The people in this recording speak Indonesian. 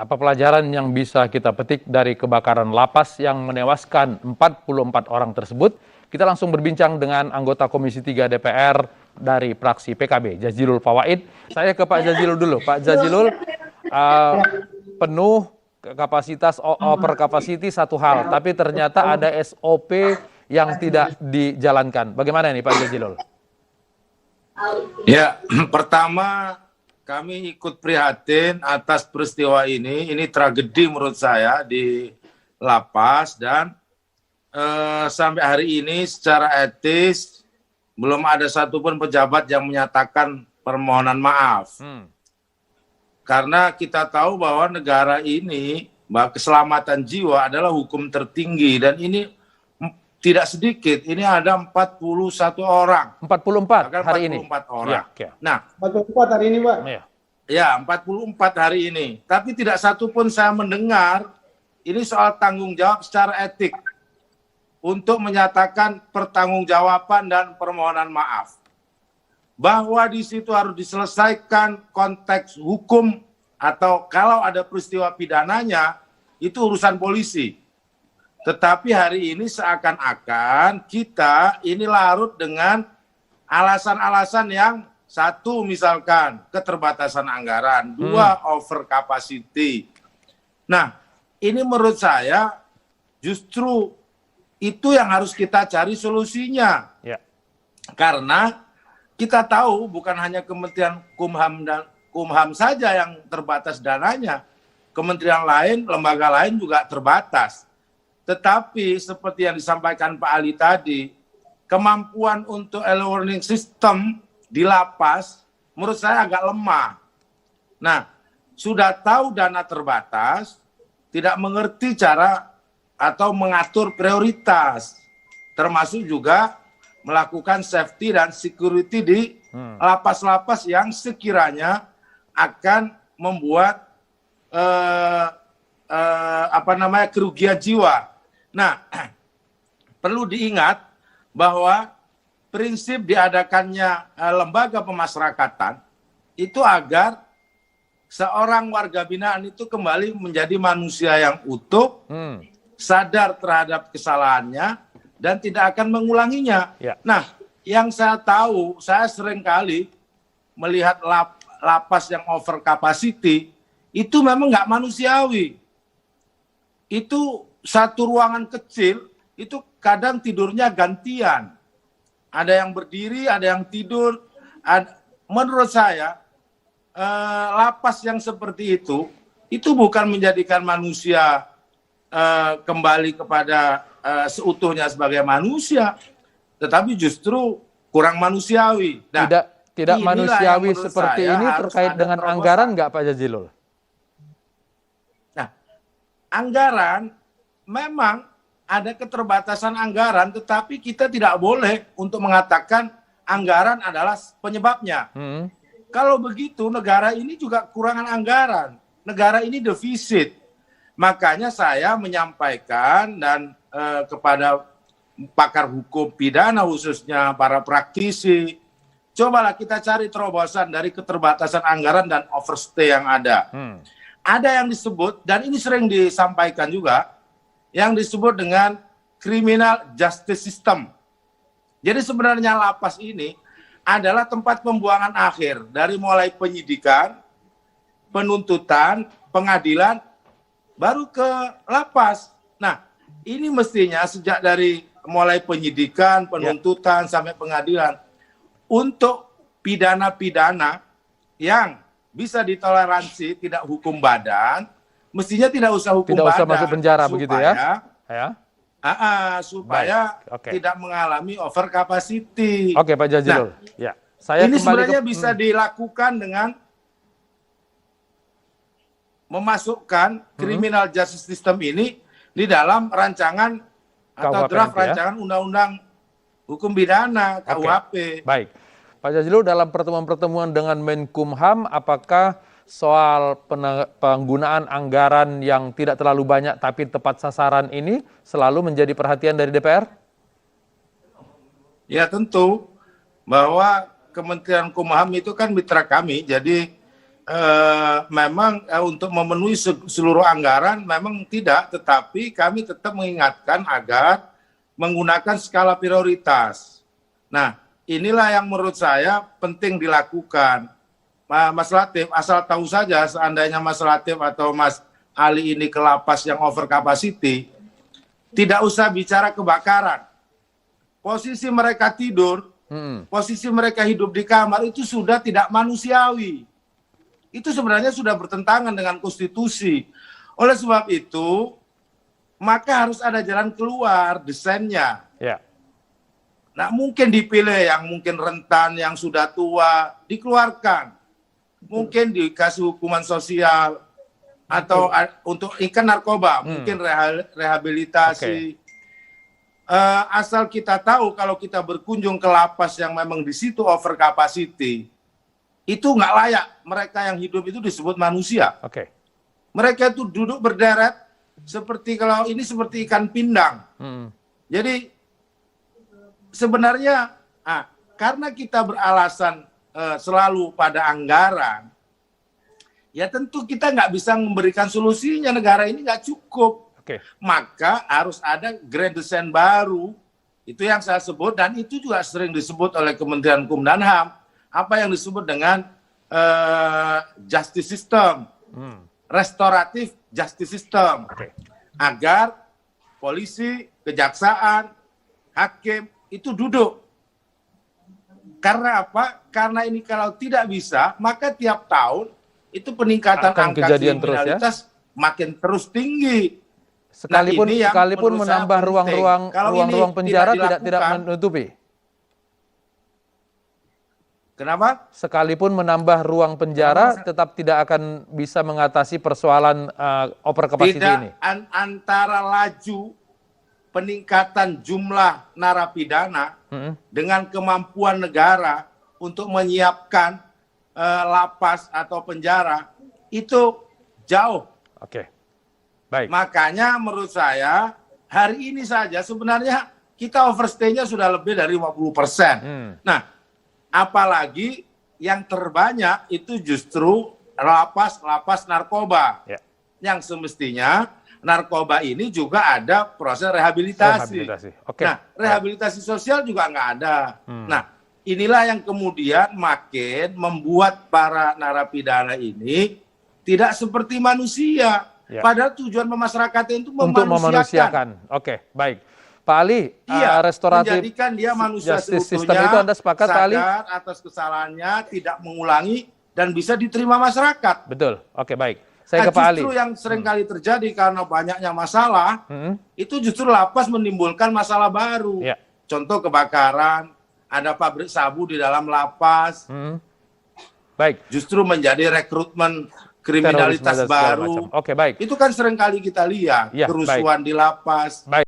Apa pelajaran yang bisa kita petik dari kebakaran lapas yang menewaskan 44 orang tersebut? Kita langsung berbincang dengan anggota Komisi 3 DPR dari fraksi PKB, Jazilul Fawait. Saya ke Pak Jazilul dulu. Pak Jazilul, penuh kapasitas over capacity satu hal, tapi ternyata ada SOP yang tidak dijalankan. Bagaimana nih Pak Jazilul? Ya, pertama kami ikut prihatin atas peristiwa ini. Ini tragedi menurut saya di lapas dan sampai hari ini secara etis belum ada satupun pejabat yang menyatakan permohonan maaf. Karena kita tahu bahwa negara ini, bahwa keselamatan jiwa adalah hukum tertinggi dan ini tidak sedikit, ini ada 41 orang. 44 hari ini. 44 orang. Ya. Nah, 44 hari ini, Pak. Ya, 44 hari ini. Tapi tidak satu pun saya mendengar ini soal tanggung jawab secara etik untuk menyatakan pertanggungjawaban dan permohonan maaf. Bahwa di situ harus diselesaikan konteks hukum atau kalau ada peristiwa pidananya itu urusan polisi. Tetapi hari ini seakan-akan kita ini larut dengan alasan-alasan yang satu misalkan keterbatasan anggaran, dua over capacity. Nah, ini menurut saya justru itu yang harus kita cari solusinya. Ya. Karena kita tahu bukan hanya Kementerian Kumham dan Kumham saja yang terbatas dananya. Kementerian lain, lembaga lain juga terbatas. Tetapi seperti yang disampaikan Pak Ali tadi, kemampuan untuk early warning system di lapas menurut saya agak lemah. Nah, sudah tahu dana terbatas, tidak mengerti cara atau mengatur prioritas, termasuk juga melakukan safety dan security di lapas-lapas yang sekiranya akan membuat kerugian jiwa. Nah, perlu diingat bahwa prinsip diadakannya lembaga pemasyarakatan itu agar seorang warga binaan itu kembali menjadi manusia yang utuh, sadar terhadap kesalahannya, dan tidak akan mengulanginya. Ya. Nah, yang saya tahu, saya sering kali melihat lapas yang over capacity, itu memang nggak manusiawi. Itu satu ruangan kecil, itu kadang tidurnya gantian. Ada yang berdiri, ada yang tidur. Menurut saya, lapas yang seperti itu bukan menjadikan manusia kembali kepada seutuhnya sebagai manusia, tetapi justru kurang manusiawi. Nah, tidak manusiawi seperti ini terkait dengan anggaran nggak Pak Jazilul? Nah, anggaran memang ada keterbatasan anggaran, tetapi kita tidak boleh untuk mengatakan anggaran adalah penyebabnya. Kalau begitu, negara ini juga kekurangan anggaran. Negara ini defisit. Makanya saya menyampaikan dan kepada pakar hukum pidana khususnya para praktisi, cobalah kita cari terobosan dari keterbatasan anggaran dan overstay yang ada. Ada yang disebut, dan ini sering disampaikan juga, yang disebut dengan criminal justice system. Jadi sebenarnya lapas ini adalah tempat pembuangan akhir dari mulai penyidikan, penuntutan, pengadilan, baru ke lapas. Nah, ini mestinya sejak dari mulai penyidikan, penuntutan, sampai pengadilan, untuk pidana-pidana yang bisa ditoleransi, tidak hukum badan, mestinya tidak usah hukum badan. Tidak usah masuk penjara begitu ya? Supaya tidak mengalami over capacity. Oke, Pak Jazilul. Nah, ini sebenarnya bisa dilakukan dengan memasukkan criminal justice system ini di dalam rancangan atau draft rancangan undang-undang hukum pidana KUHP. Baik, Pak Jazilul, dalam pertemuan-pertemuan dengan Menkumham, apakah soal penggunaan anggaran yang tidak terlalu banyak tapi tepat sasaran ini selalu menjadi perhatian dari DPR? Ya tentu, bahwa Kementerian Kumham itu kan mitra kami, jadi memang untuk memenuhi seluruh anggaran memang tidak, tetapi kami tetap mengingatkan agar menggunakan skala prioritas. Nah, inilah yang menurut saya penting dilakukan. Mas Latif, asal tahu saja seandainya Mas Latif atau Mas Ali ini ke lapas yang over capacity, tidak usah bicara kebakaran. Posisi mereka tidur, posisi mereka hidup di kamar itu sudah tidak manusiawi. Itu sebenarnya sudah bertentangan dengan konstitusi. Oleh sebab itu, maka harus ada jalan keluar desainnya. Ya. Nah, mungkin dipilih yang mungkin rentan, yang sudah tua, dikeluarkan. Mungkin dikasih hukuman sosial, atau untuk ikan narkoba, mungkin rehabilitasi. Asal kita tahu kalau kita berkunjung ke lapas yang memang di situ over capacity, itu nggak layak. Mereka yang hidup itu disebut manusia. Oke. Mereka itu duduk berderet seperti kalau ini seperti ikan pindang. Jadi sebenarnya karena kita beralasan selalu pada anggaran, ya tentu kita nggak bisa memberikan solusinya. Negara ini nggak cukup. Maka harus ada grand design baru. Itu yang saya sebut, dan itu juga sering disebut oleh Kementerian Hukum dan HAM. Apa yang disebut dengan justice system, restoratif justice system, agar polisi, kejaksaan, hakim itu duduk. Karena apa? Karena ini kalau tidak bisa, maka tiap tahun itu peningkatan angka kriminalitas makin terus tinggi. Sekalipun menambah ruang-ruang penjara tidak menutupi. Kenapa? Sekalipun menambah ruang penjara, tetap tidak akan bisa mengatasi persoalan over capacity ini. Antara laju peningkatan jumlah narapidana dengan kemampuan negara untuk menyiapkan lapas atau penjara, itu jauh. Baik. Makanya menurut saya, hari ini saja sebenarnya kita overstay-nya sudah lebih dari 50%. Nah, apalagi yang terbanyak itu justru lapas narkoba. Yang semestinya narkoba ini juga ada proses rehabilitasi. Nah, rehabilitasi sosial juga nggak ada. Nah, inilah yang kemudian makin membuat para narapidana ini tidak seperti manusia. Padahal tujuan pemasarakatan itu memanusiakan. Oke, baik. Pak Ali, restoratif menjadikan dia manusia sistem itu Anda sepakat, Pak Ali? Sadar atas kesalahannya, tidak mengulangi, dan bisa diterima masyarakat. Betul. Oke, baik. Saya ke Pak Ali. Justru yang sering kali terjadi karena banyaknya masalah, itu justru lapas menimbulkan masalah baru. Contoh kebakaran, ada pabrik sabu di dalam lapas. Baik. Justru menjadi rekrutmen kriminalitas baru. Oke, baik. Itu kan sering kali kita lihat, kerusuhan di lapas. Baik.